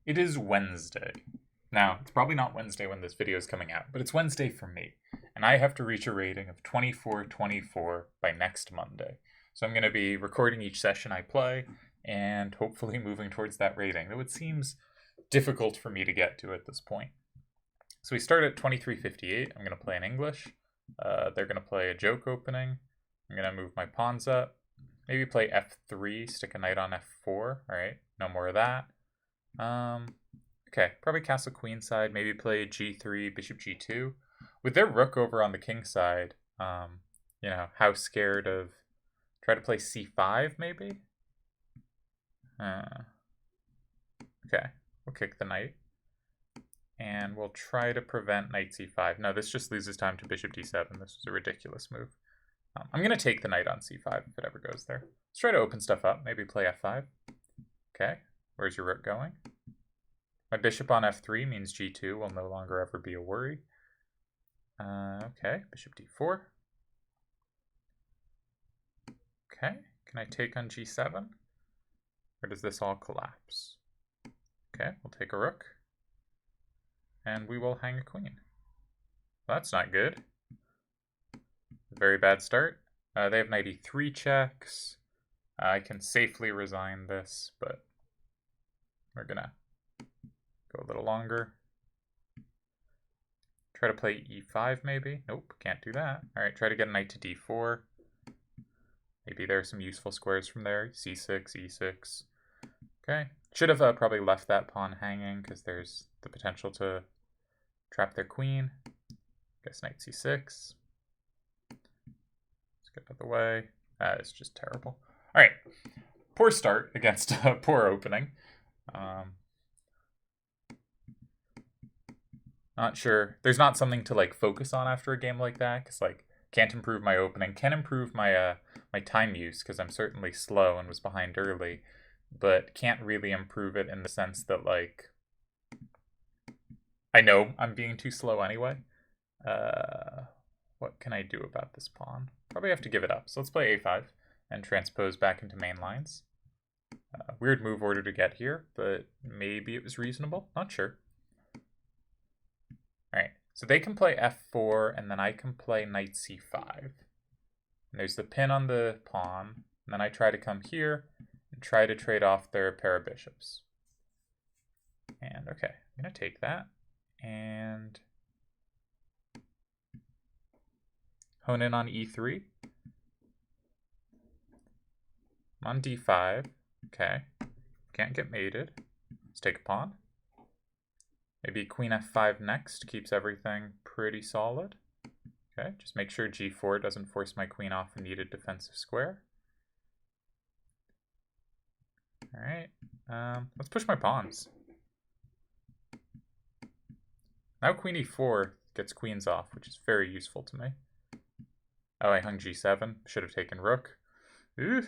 It is Wednesday. Now, it's probably not Wednesday when this video is coming out, but it's Wednesday for me. And I have to reach a rating of 24/24 by next Monday. So I'm going to be recording each session I play and hopefully moving towards that rating, though it seems difficult for me to get to at this point. So we start at 23:58. I'm going to play in English. They're going to play a joke opening. I'm going to move my pawns up. Maybe play f3, stick a knight on f4. All right, no more of that. Okay, probably castle queen side, maybe play g3, bishop g2. With their rook over on the king side, how scared of... Try to play c5, maybe? Okay, we'll kick the knight. And we'll try to prevent knight c5. No, this just loses time to bishop d7. This was a ridiculous move. I'm going to take the knight on c5 if it ever goes there. Let's try to open stuff up, maybe play f5. Okay, where's your rook going? My bishop on f3 means g2 will no longer ever be a worry. Okay, bishop d4. Okay, can I take on g7? Or does this all collapse? Okay, we'll take a rook. And we will hang a queen. Well, that's not good. Very bad start. They have knight e3 checks. I can safely resign this, but we're gonna go a little longer. Try to play e5 maybe. Nope, can't do that. All right, try to get a knight to d4. Maybe there are some useful squares from there. c6, e6. Okay, should have probably left that pawn hanging because there's the potential to trap their queen. Guess knight c6. Let's get out of the way. It's just terrible. All right, poor start against a poor opening. Not sure. There's not something to like focus on after a game like that, because like can't improve my opening, can improve my my time use because I'm certainly slow and was behind early, but can't really improve it in the sense that like I know I'm being too slow anyway. What can I do about this pawn? Probably have to give it up. So let's play a5 and transpose back into main lines. Weird move order to get here, but maybe it was reasonable. Not sure. All right, so they can play f4, and then I can play knight c5. And there's the pin on the pawn, and then I try to come here and try to trade off their pair of bishops. And okay, I'm gonna take that and hone in on e3. I'm on d5. Okay, can't get mated. Let's take a pawn. Maybe queen f5 next, keeps everything pretty solid. Okay, just make sure g4 doesn't force my queen off a needed defensive square. All right, let's push my pawns. Now queen e4 gets queens off, which is very useful to me. Oh, I hung g7, should have taken rook. Ooh.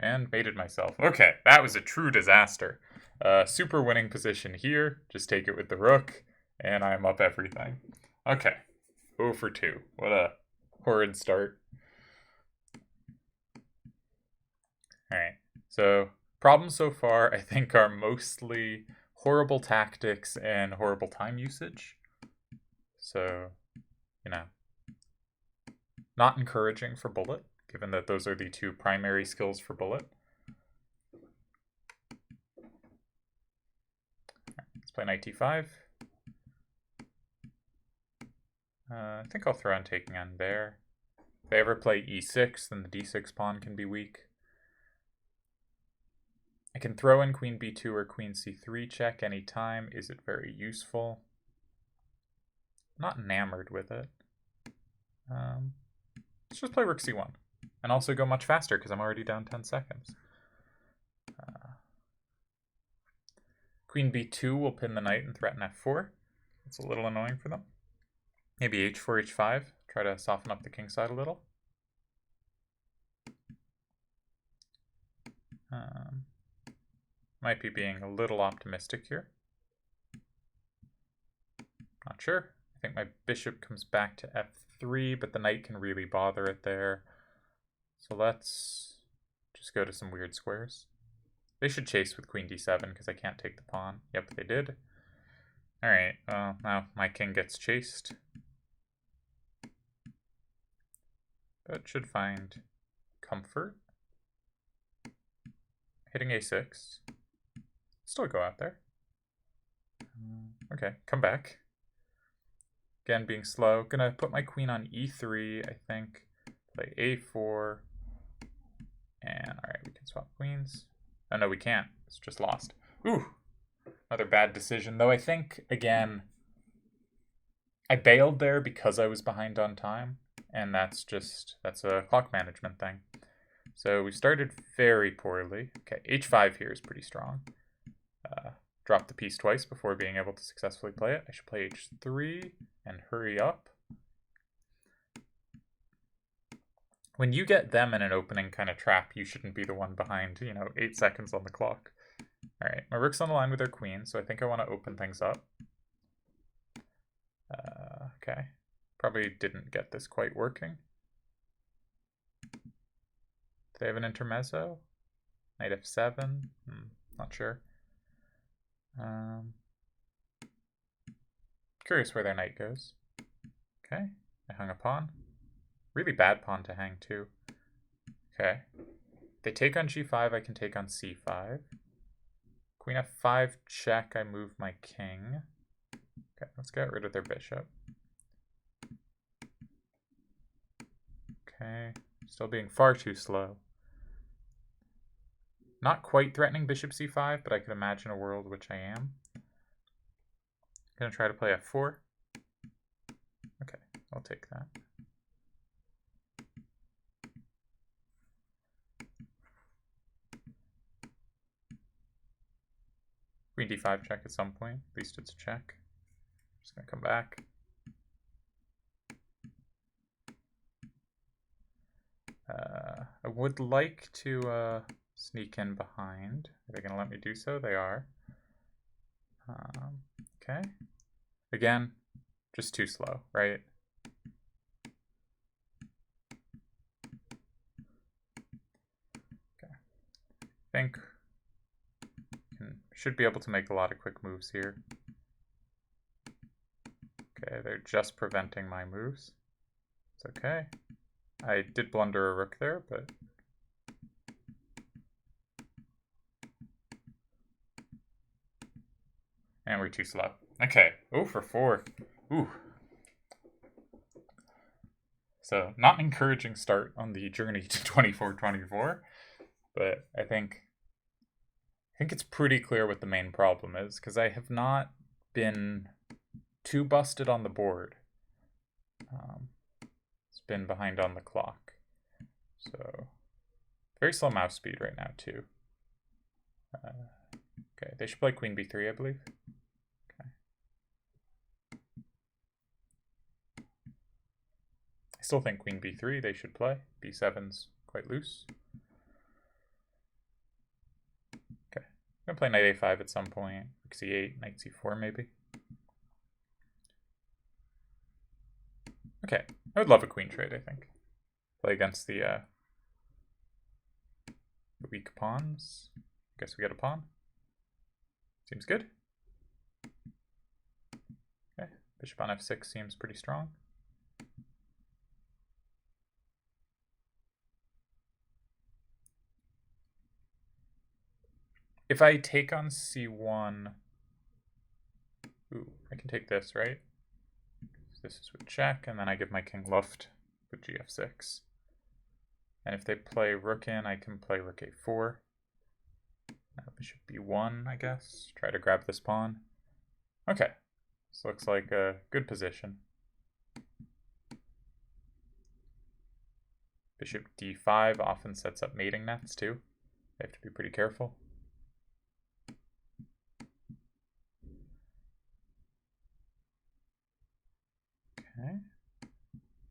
And mated myself. Okay, that was a true disaster. Super winning position here. Just take it with the rook, and I'm up everything. Okay, 0 for 2. What a horrid start. Alright, so problems so far I think are mostly horrible tactics and horrible time usage. So, not encouraging for Bullet, given that those are the two primary skills for Bullet. Let's play knight d5. I think I'll throw in taking on there. If they ever play e6, then the d6 pawn can be weak. I can throw in queen b2 or queen c3 check anytime. Is it very useful? I'm not enamored with it. Let's just play rook c1. And also go much faster because I'm already down 10 seconds. Queen b2 will pin the knight and threaten f4. It's a little annoying for them. Maybe h4, h5. Try to soften up the king side a little. Might be being a little optimistic here. Not sure. I think my bishop comes back to f3, but the knight can really bother it there. So let's just go to some weird squares. They should chase with queen d7 because I can't take the pawn. Yep, they did. Alright, well, now my king gets chased. But should find comfort. Hitting a6. Still go out there. Okay, come back. Again, being slow. Gonna put my queen on e3, I think. Play a4. And alright, we can swap queens. Oh no, we can't. It's just lost. Ooh! Another bad decision. Though I think, again, I bailed there because I was behind on time. And that's a clock management thing. So we started very poorly. Okay, h5 here is pretty strong. Drop the piece twice before being able to successfully play it. I should play h3 and hurry up. When you get them in an opening kind of trap, you shouldn't be the one behind, 8 seconds on the clock. Alright, my rook's on the line with their queen, so I think I want to open things up. Okay. Probably didn't get this quite working. Do they have an intermezzo? Knight f7? Not sure. Curious where their knight goes. Okay, I hung a pawn. Really bad pawn to hang too. Okay. They take on g5, I can take on c5. Queen f5 check, I move my king. Okay, let's get rid of their bishop. Okay, still being far too slow. Not quite threatening bishop c5, but I could imagine a world which I am. Gonna try to play f4. Okay, I'll take that. Queen d5 check at some point. At least it's a check. Just gonna come back. I would like to sneak in behind. Are they gonna let me do so? They are. Okay. Again, just too slow, right? Okay. I think should be able to make a lot of quick moves here. Okay, they're just preventing my moves. It's okay. I did blunder a rook there, but and we're too slow. Okay, 0 for 4. Ooh. So not an encouraging start on the journey to 24-24, but I think it's pretty clear what the main problem is, because I have not been too busted on the board. It's been behind on the clock. So very slow mouse speed right now too. Okay, they should play queen b3, I believe. Okay. I still think queen b3 they should play. b7's quite loose. Okay, I'm gonna play knight a5 at some point. Rook c8, knight c4 maybe. Okay, I would love a queen trade, I think. Play against the weak pawns. Guess we get a pawn. Seems good. Okay, bishop on f6 seems pretty strong. If I take on c1, ooh, I can take this, right? This is with check, and then I give my king luft with gf6. And if they play rook in, I can play rook a4. Now bishop b1, I guess. Try to grab this pawn. Okay, this looks like a good position. Bishop d5 often sets up mating nets too. They have to be pretty careful. Okay.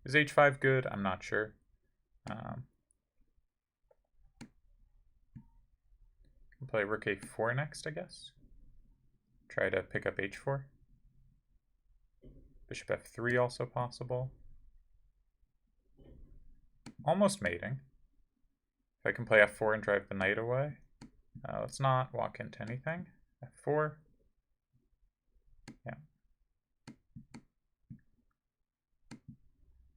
Is h5 good? I'm not sure. Play rook a4 next, I guess. Try to pick up h4. Bishop f3 also possible. Almost mating. If I can play f4 and drive the knight away. Let's not walk into anything. F4. Yeah.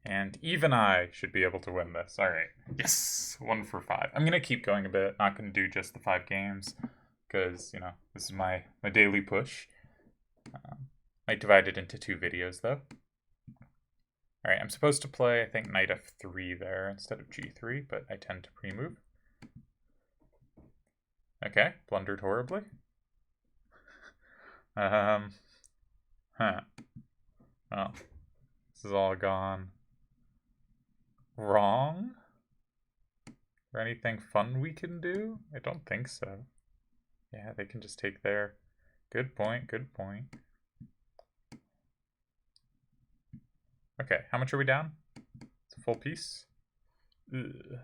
And even I should be able to win this. All right. Yes, 1 for 5. I'm gonna keep going a bit. Not gonna do just the 5 games because this is my daily push. Might divide it into 2 videos though. All right, I'm supposed to play, I think, knight f3 there instead of g3, but I tend to pre-move. Okay, blundered horribly. Huh. Well, this is all gone wrong. Is there anything fun we can do? I don't think so. Yeah, they can just take there. Good point, good point. Okay, how much are we down? It's a full piece. Ugh.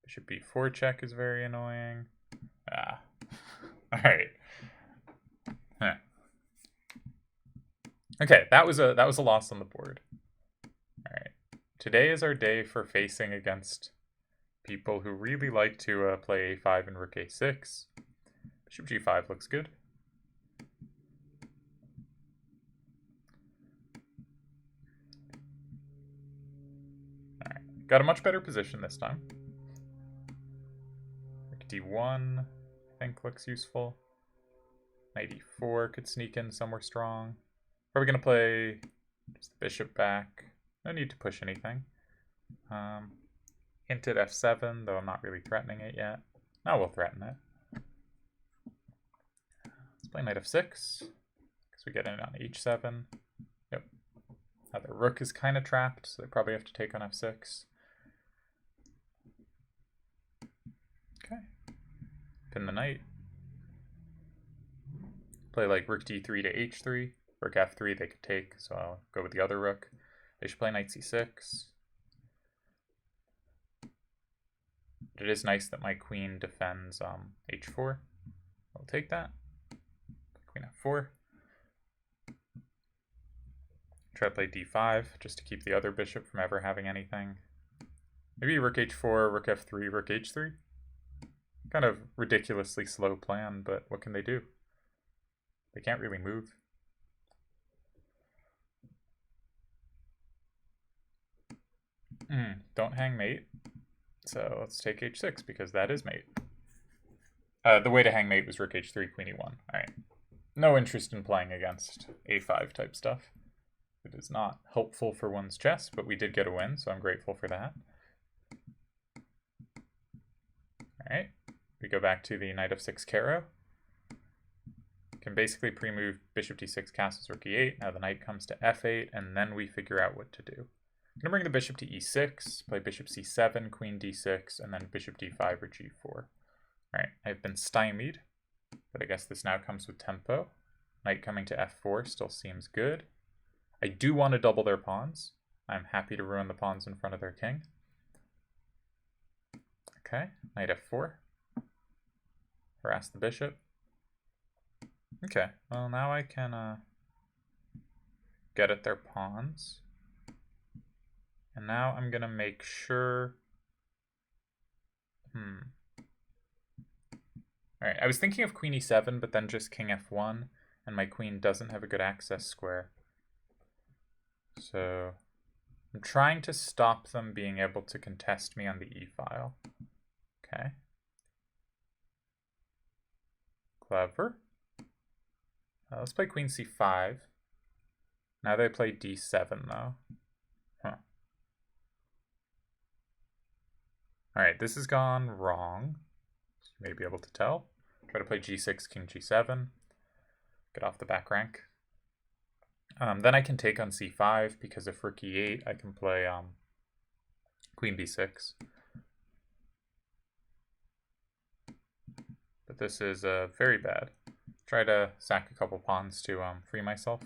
Bishop b4 check is very annoying. Ah. Alright. Huh. Okay, that was a loss on the board. Alright. Today is our day for facing against people who really like to play a5 and rook a6. Bishop g5 looks good. Alright, got a much better position this time. Rook d1, I think looks useful. Knight e4 could sneak in somewhere strong. Are we going to play just the bishop back? No need to push anything. Hint at f7, though I'm not really threatening it yet. Now we'll threaten it. Let's play knight f6, because we get in on h7. Yep. Now the rook is kind of trapped, so they probably have to take on f6. Okay. Pin the knight. Play like rook d3 to h3. Rook f3 they could take, so I'll go with the other rook. They should play knight c6. But it is nice that my queen defends h4. I'll take that. Queen f4. Try to play d5 just to keep the other bishop from ever having anything. Maybe rook h4, rook f3, rook h3. Kind of ridiculously slow plan, but what can they do? They can't really move. Don't hang mate. So let's take h6 because that is mate. The way to hang mate was rook h3, queen e1. All right. No interest in playing against a5 type stuff. It is not helpful for one's chess, but we did get a win, so I'm grateful for that. All right. We go back to the knight f6 caro. Can basically pre-move bishop d6 castles rook e8. Now the knight comes to f8, and then we figure out what to do. I'm going to bring the bishop to e6, play bishop c7, queen d6, and then bishop d5 or g4. Alright, I've been stymied, but I guess this now comes with tempo. Knight coming to f4 still seems good. I do want to double their pawns. I'm happy to ruin the pawns in front of their king. Okay, knight f4. Harass the bishop. Okay, well now I can get at their pawns. And now I'm going to make sure... Alright, I was thinking of queen e7, but then just king f1, and my queen doesn't have a good access square. So I'm trying to stop them being able to contest me on the e-file. Okay. Clever. Let's play queen c5. Now they play d7, though. Huh. Alright, this has gone wrong. You may be able to tell. Try to play g6, king g7. Get off the back rank. Then I can take on c5, because if rook e8, I can play queen b6. But this is very bad. Try to sack a couple pawns to free myself.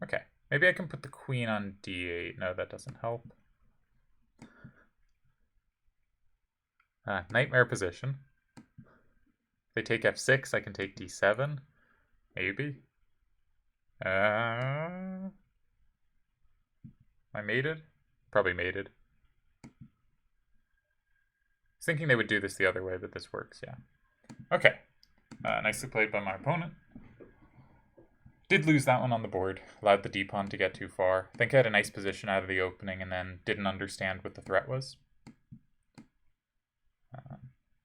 Okay, maybe I can put the queen on d8. No, that doesn't help. Nightmare position. If they take f6, I can take d7. Maybe. I mated? Probably mated. I was thinking they would do this the other way, but this works, yeah. Okay. Nicely played by my opponent. Did lose that one on the board. Allowed the d-pawn to get too far. I think I had a nice position out of the opening and then didn't understand what the threat was.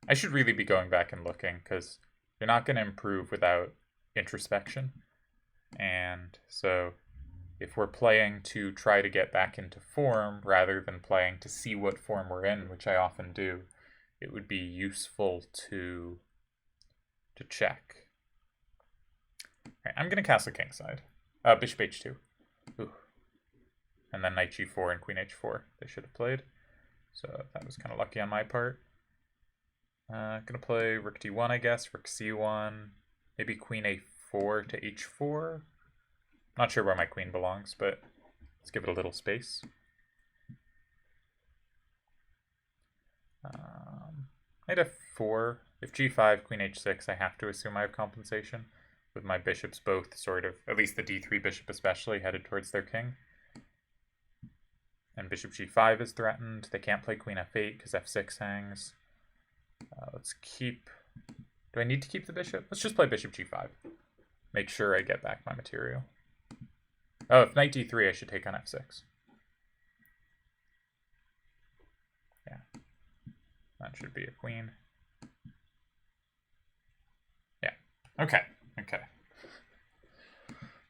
I should really be going back and looking, because you're not going to improve without introspection. And so if we're playing to try to get back into form rather than playing to see what form we're in, which I often do, it would be useful to check. Right, I'm going to castle kingside. Bishop h2. Ooh. And then knight g4 and queen h4 they should have played. So that was kind of lucky on my part. Gonna play rook d1, I guess, rook c1, maybe queen a4 to h4. Not sure where my queen belongs, but let's give it a little space. Knight f4. If g5, queen h6, I have to assume I have compensation, with my bishops both sort of, at least the d3 bishop especially, headed towards their king. And bishop g5 is threatened. They can't play queen f8 because f6 hangs. Let's keep... Do I need to keep the bishop? Let's just play bishop g5. Make sure I get back my material. Oh, if knight d3, I should take on f6. Yeah. That should be a queen. Yeah. Okay. Okay.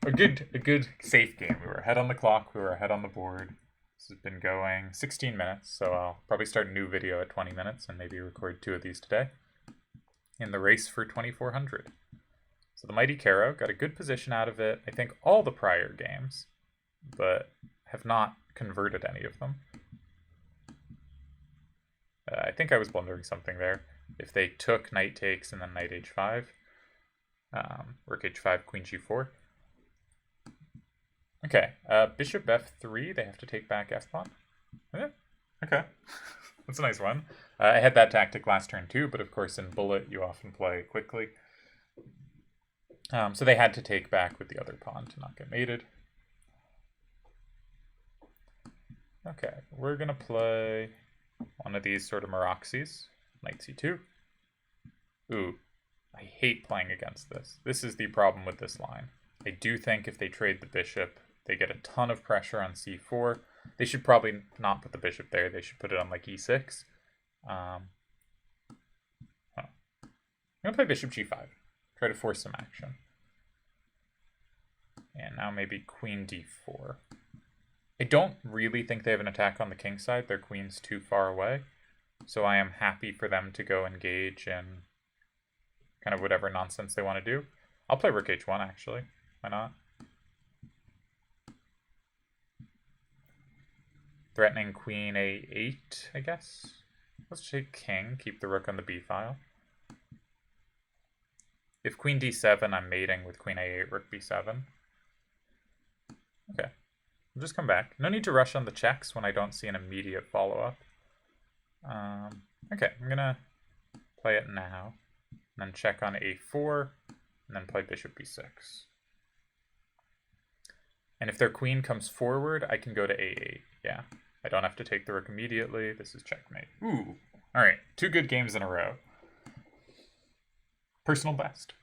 A good safe game. We were ahead on the clock. We were ahead on the board. This has been going 16 minutes, so I'll probably start a new video at 20 minutes and maybe record 2 of these today in the race for 2400. So the Mighty Caro got a good position out of it, I think all the prior games, but have not converted any of them. I think I was blundering something there. If they took knight takes and then knight h5, rook h5, queen g4. Okay, bishop f3, they have to take back f-pawn. Yeah, okay. That's a nice one. I had that tactic last turn too, but of course in Bullet you often play quickly. So they had to take back with the other pawn to not get mated. Okay, we're going to play one of these sort of Maroxys. Knight c2. Ooh, I hate playing against this. This is the problem with this line. I do think if they trade the bishop, they get a ton of pressure on c4. They should probably not put the bishop there. They should put it on like e6. I'm going to play bishop g5. Try to force some action. And now maybe queen d4. I don't really think they have an attack on the king side. Their queen's too far away. So I am happy for them to go engage in kind of whatever nonsense they want to do. I'll play rook h1 actually. Why not? Threatening queen a8, I guess. Let's take king, keep the rook on the b file. If queen d7, I'm mating with queen a8, rook b7. Okay, I'll just come back. No need to rush on the checks when I don't see an immediate follow-up. Okay, I'm gonna play it now, and then check on a4, and then play bishop b6. And if their queen comes forward, I can go to a8. Yeah, I don't have to take the rook immediately. This is checkmate. Ooh, all right, 2 good games in a row. Personal best.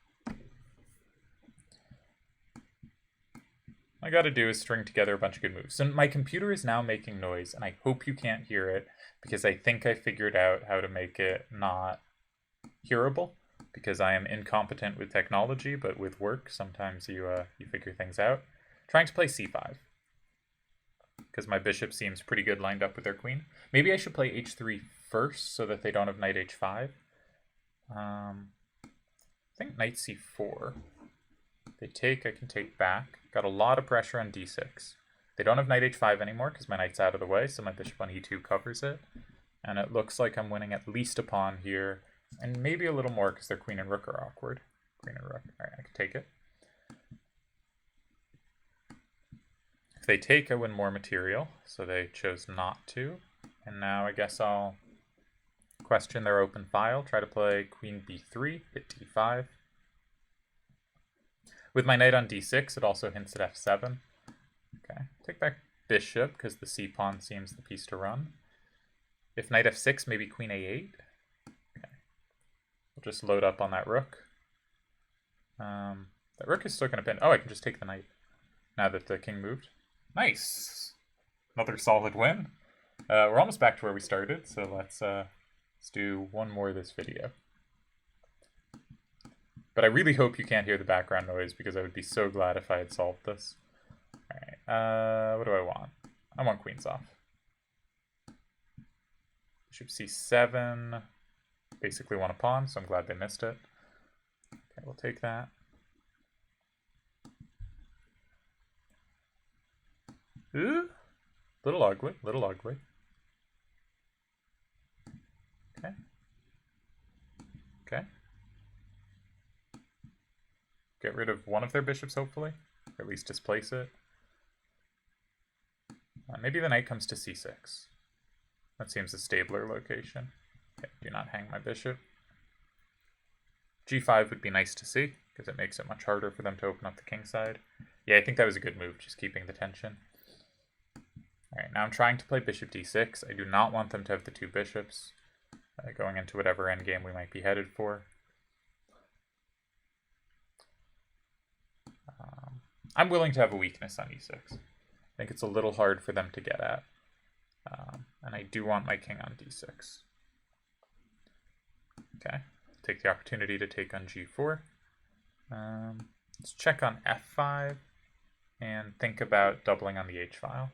All I gotta do is string together a bunch of good moves. And my computer is now making noise, and I hope you can't hear it, because I think I figured out how to make it not hearable, because I am incompetent with technology, but with work, sometimes you figure things out. Trying to play c5, because my bishop seems pretty good lined up with their queen. Maybe I should play h3 first, so that they don't have knight h5. I think knight c4. They take, I can take back. Got a lot of pressure on d6. They don't have knight h5 anymore because my knight's out of the way, so my bishop on e2 covers it. And it looks like I'm winning at least a pawn here, and maybe a little more because their queen and rook are awkward. Queen and rook. All right, I can take it. If they take, I win more material, so they chose not to. And now I guess I'll question their open file, try to play queen b3, hit d5. With my knight on d6, it also hints at f7. Okay, take back bishop, because the c-pawn seems the piece to run. If knight f6, maybe queen a8. Okay. We'll just load up on that rook. That rook is still going to pin. Oh, I can just take the knight now that the king moved. Nice. Another solid win. We're almost back to where we started, so let's do one more of this video. But I really hope you can't hear the background noise, because I would be so glad if I had solved this. Alright, what do I want? I want queens off. Bishop c7. Basically want a pawn, so I'm glad they missed it. Okay, we'll take that. Ooh, little ugly, little ugly. Okay. Okay. Get rid of one of their bishops, hopefully. Or at least displace it. Maybe the knight comes to c6. That seems a stabler location. Okay, do not hang my bishop. g5 would be nice to see, because it makes it much harder for them to open up the king side. Yeah, I think that was a good move, just keeping the tension. Alright, now I'm trying to play bishop d6. I do not want them to have the two bishops going into whatever endgame we might be headed for. I'm willing to have a weakness on e6. I think it's a little hard for them to get at. And I do want my king on d6. Okay, take the opportunity to take on g4. Let's check on f5 and think about doubling on the h-file.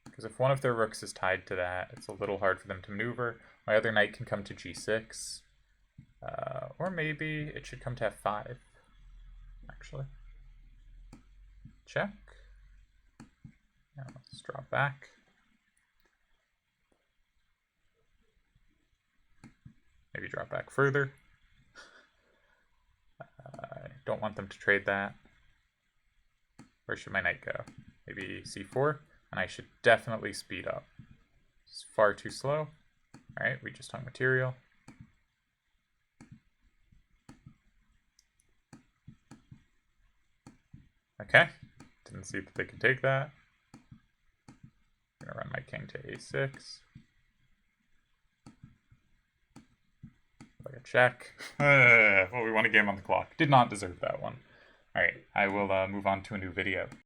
Because if one of their rooks is tied to that, it's a little hard for them to maneuver. My other knight can come to g6. Or maybe it should come to f5, actually. Check. Now let's drop back. Maybe drop back further. I don't want them to trade that. Where should my knight go? Maybe c4, and I should definitely speed up. It's far too slow. Alright, we just hung material. Okay, didn't see that they could take that. I'm gonna run my king to a6. Like a check. Well, we won a game on the clock. Did not deserve that one. Alright, I will move on to a new video.